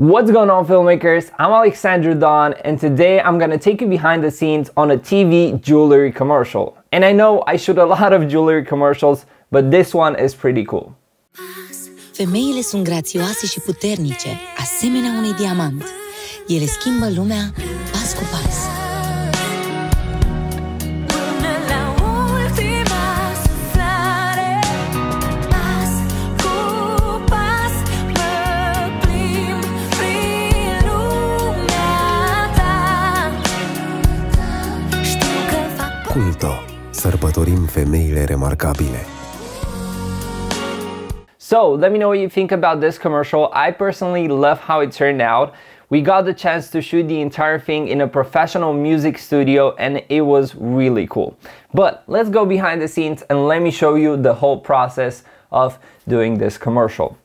What's going on, filmmakers? I'm Alexandru and today I'm gonna take you behind the scenes on a TV jewelry commercial. And I know I shoot a lot of jewelry commercials, but this one is pretty cool. Femeile sunt grațioase și puternice, asemenea unui diamant. Ele schimbă lumea pas cu pas. Culto. Sărbătorim femeile remarcabile. So, let me know what you think about this commercial. I personally love how it turned out. We got the chance to shoot the entire thing in a professional music studio and it was really cool. But let's go behind the scenes and let me show you the whole process of doing this commercial.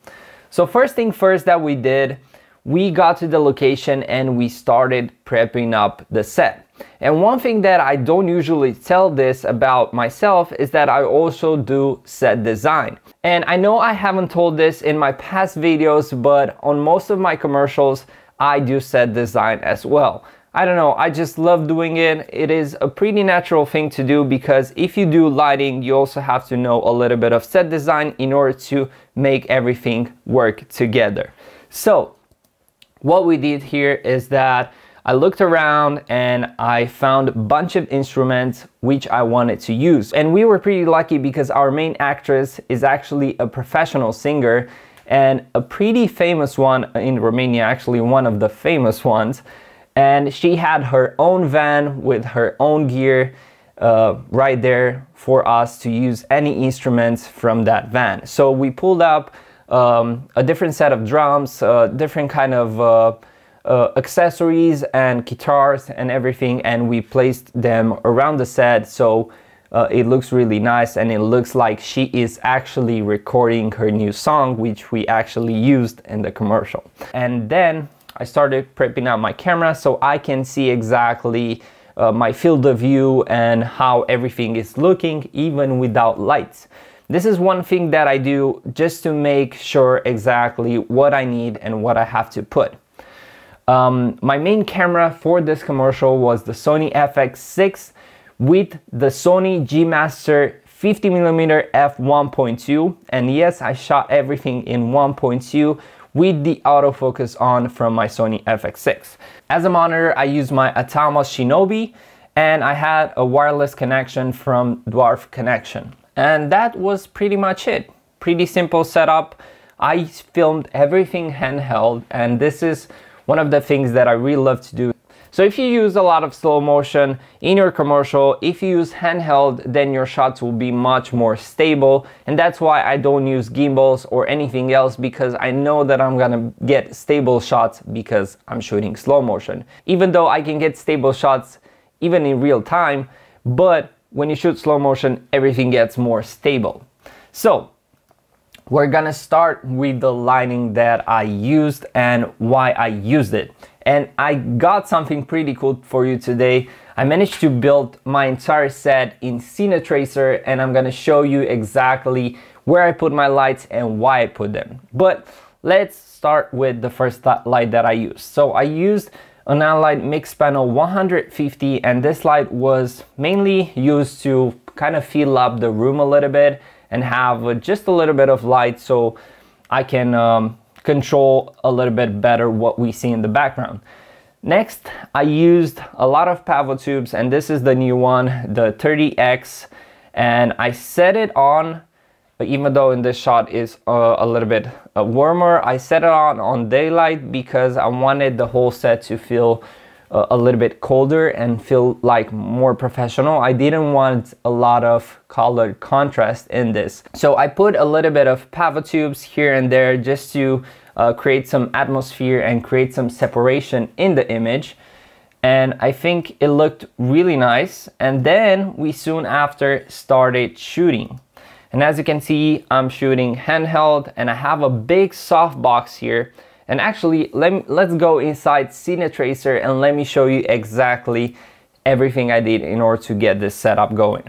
So first thing first that we did, we got to the location and we started prepping up the set. And one thing that I don't usually tell this about myself is that I also do set design. And I know I haven't told this in my past videos, but on most of my commercials, I do set design as well. I don't know, I just love doing it. It is a pretty natural thing to do because if you do lighting, you also have to know a little bit of set design in order to make everything work together. So what we did here is that I looked around and I found a bunch of instruments which I wanted to use. And we were pretty lucky because our main actress is actually a professional singer and a pretty famous one in Romania, actually one of the famous ones. And she had her own van with her own gear right there for us to use any instruments from that van. So we pulled up a different set of drums, different kind of accessories and guitars and everything, and we placed them around the set so it looks really nice and it looks like she is actually recording her new song, which we actually used in the commercial. And then I started prepping out my camera so I can see exactly my field of view and how everything is looking even without lights. This is one thing that I do just to make sure exactly what I need and what I have to put. My main camera for this commercial was the Sony Fx6 with the Sony G Master 50mm f1.2, and yes, I shot everything in 1.2 with the autofocus on from my Sony Fx6. As a monitor, I used my Atomos Shinobi and I had a wireless connection from Dwarf Connection. And that was pretty much it. Pretty simple setup. I filmed everything handheld, and this is one of the things that I really love to do. So if you use a lot of slow motion in your commercial, if you use handheld, then your shots will be much more stable. And that's why I don't use gimbals or anything else, because I know that I'm gonna get stable shots because I'm shooting slow motion. Even though I can get stable shots even in real time, but when you shoot slow motion, everything gets more stable. So we're gonna start with the lighting that I used and why I used it. And I got something pretty cool for you today. I managed to build my entire set in Scene Tracer, and I'm gonna show you exactly where I put my lights and why I put them. But let's start with the first light that I used. So I used an Alight Mixpanel 150, and this light was mainly used to kind of fill up the room a little bit and have just a little bit of light so I can control a little bit better what we see in the background. Next, I used a lot of pavo tubes, and this is the new one, the 30X, and I set it on, even though in this shot is a little bit warmer, I set it on daylight because I wanted the whole set to feel a little bit colder and feel like more professional. I didn't want a lot of colored contrast in this. So I put a little bit of pavo tubes here and there just to create some atmosphere and create some separation in the image. And I think it looked really nice. And then we soon after started shooting. And as you can see, I'm shooting handheld and I have a big softbox here. And actually, let's go inside Scene Tracer and let me show you exactly everything I did in order to get this setup going.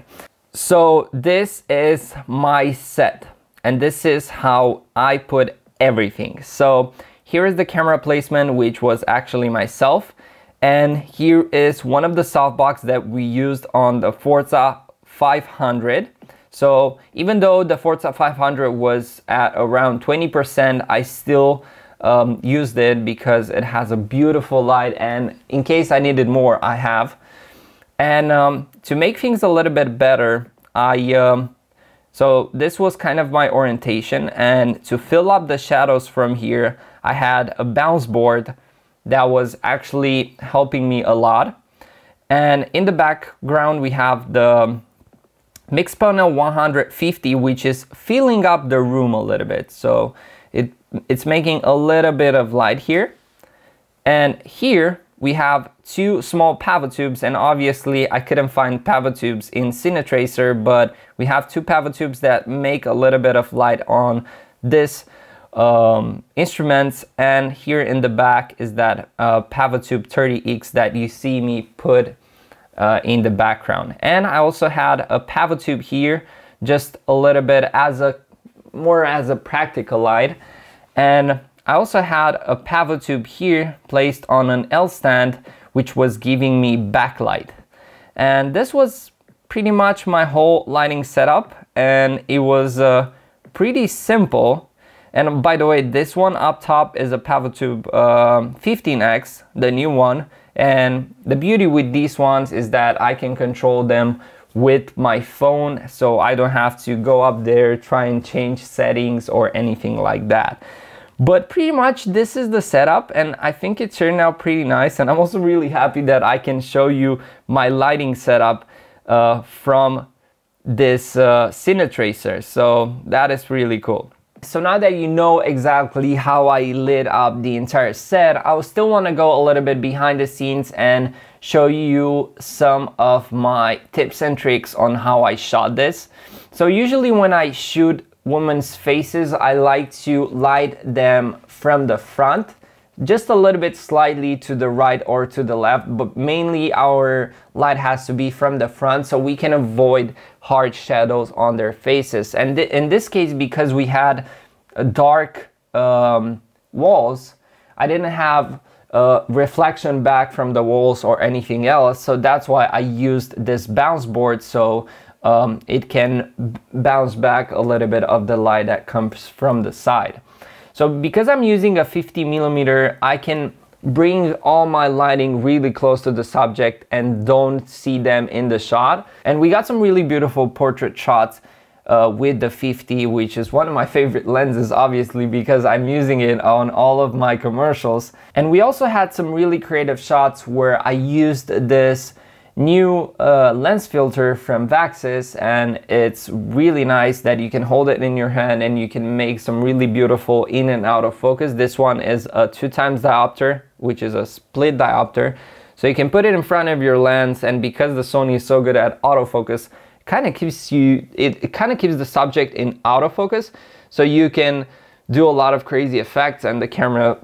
So this is my set, and this is how I put everything. So here is the camera placement, which was actually myself. And here is one of the softbox that we used on the Forza 500. So even though the Forza 500 was at around 20%, I still used it because it has a beautiful light, and in case I needed more, I have. And to make things a little bit better, so this was kind of my orientation, and to fill up the shadows from here, I had a bounce board that was actually helping me a lot. And in the background, we have the Mixpanel 150, which is filling up the room a little bit. So it's making a little bit of light here. And here we have two small pivot tubes, and obviously I couldn't find pivot tubes in Cinetracer, but we have two pivot tubes that make a little bit of light on this instruments. And here in the back is that pivot tube 30X that you see me put in the background. And I also had a pivot tube here, just a little bit as more as a practical light. And I also had a pivot tube here placed on an L stand, which was giving me backlight. And this was pretty much my whole lighting setup, and it was pretty simple. And by the way, this one up top is a pivot tube 15X, the new one. And the beauty with these ones is that I can control them with my phone, so I don't have to go up there, try and change settings or anything like that. But pretty much this is the setup, and I think it turned out pretty nice. And I'm also really happy that I can show you my lighting setup from this Cinetracer. So that is really cool. So now that you know exactly how I lit up the entire set, I still want to go a little bit behind the scenes and show you some of my tips and tricks on how I shot this. So usually when I shoot women's faces, I like to light them from the front, just a little bit slightly to the right or to the left, but mainly our light has to be from the front so we can avoid hard shadows on their faces. And in this case, because we had dark walls, I didn't have reflection back from the walls or anything else, so that's why I used this bounce board, so it can bounce back a little bit of the light that comes from the side. So because I'm using a 50mm, I can bring all my lighting really close to the subject and don't see them in the shot. And we got some really beautiful portrait shots with the 50, which is one of my favorite lenses, obviously, because I'm using it on all of my commercials. And we also had some really creative shots where I used this new lens filter from Vaxis, and it's really nice that you can hold it in your hand and you can make some really beautiful in and out of focus. This one is a 2x diopter, which is a split diopter, so you can put it in front of your lens, and because the Sony is so good at autofocus, it kind of keeps the subject in autofocus, so you can do a lot of crazy effects and the camera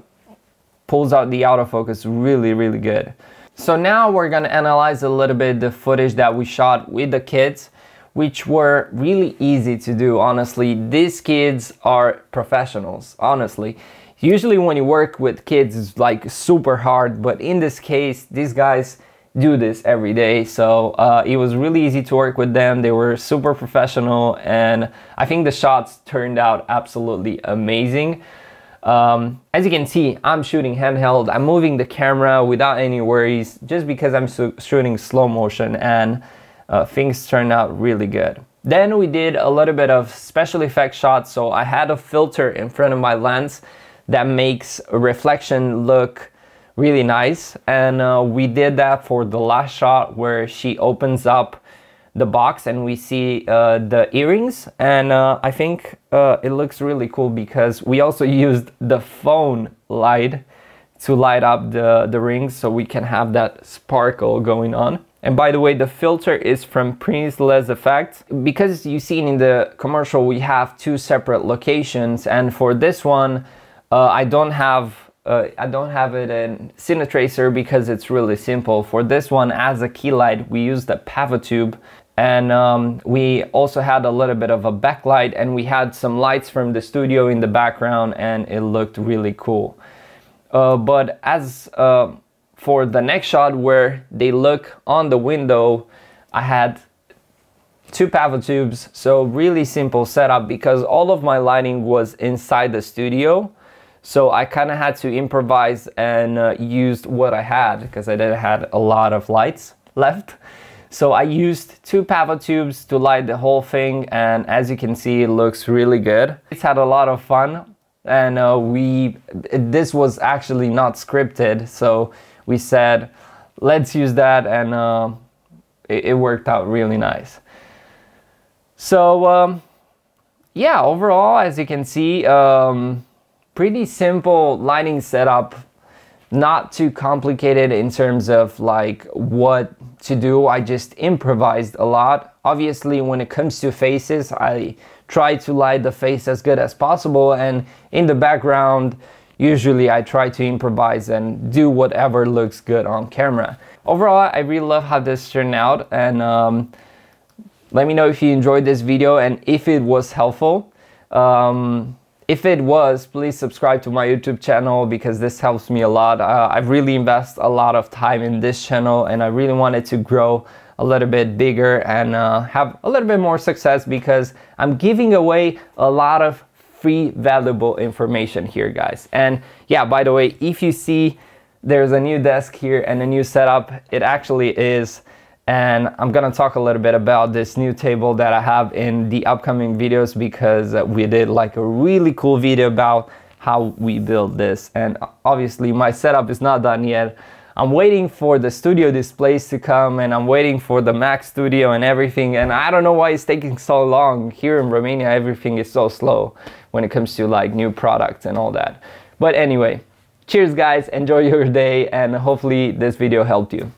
pulls out the autofocus really good. So now we're gonna analyze a little bit the footage that we shot with the kids, which were really easy to do, honestly. These kids are professionals, honestly. Usually when you work with kids, it's like super hard, but in this case, these guys do this every day. So it was really easy to work with them. They were super professional, and I think the shots turned out absolutely amazing. As you can see, I'm shooting handheld. I'm moving the camera without any worries, just because I'm shooting slow motion, and things turned out really good. Then we did a little bit of special effect shots. So I had a filter in front of my lens that makes a reflection look really nice, and we did that for the last shot where she opens up the box and we see the earrings, and I think it looks really cool because we also used the phone light to light up the rings so we can have that sparkle going on. And by the way, the filter is from Princeless Effects. Because you see in the commercial we have two separate locations, and for this one I don't have it in Cinetracer because it's really simple. For this one, as a key light, we used a pivot tube, and we also had a little bit of a backlight, and we had some lights from the studio in the background, and it looked really cool. but as for the next shot where they look on the window, I had 2 pavo tubes, so really simple setup because all of my lighting was inside the studio. So I kind of had to improvise and used what I had because I didn't have a lot of lights left. So I used 2 pavo tubes to light the whole thing, and as you can see, it looks really good. It's had a lot of fun, and this was actually not scripted, so we said let's use that, and it worked out really nice. So yeah, overall, as you can see, pretty simple lighting setup, not too complicated in terms of like what to do. I just improvised a lot. Obviously, when it comes to faces, I try to light the face as good as possible, and in the background, usually I try to improvise and do whatever looks good on camera. Overall, I really love how this turned out, and let me know if you enjoyed this video and if it was helpful. If it was, please subscribe to my YouTube channel because this helps me a lot. I really invest a lot of time in this channel, and I really wanted to grow a little bit bigger and have a little bit more success because I'm giving away a lot of free valuable information here, guys. And yeah, by the way, if you see there's a new desk here and a new setup, it actually is. And I'm gonna talk a little bit about this new table that I have in the upcoming videos because we did like a really cool video about how we built this. And obviously my setup is not done yet. I'm waiting for the studio displays to come, and I'm waiting for the Mac Studio and everything, and I don't know why it's taking so long. Here in Romania, everything is so slow when it comes to like new products and all that. But anyway, cheers guys, enjoy your day, and hopefully this video helped you.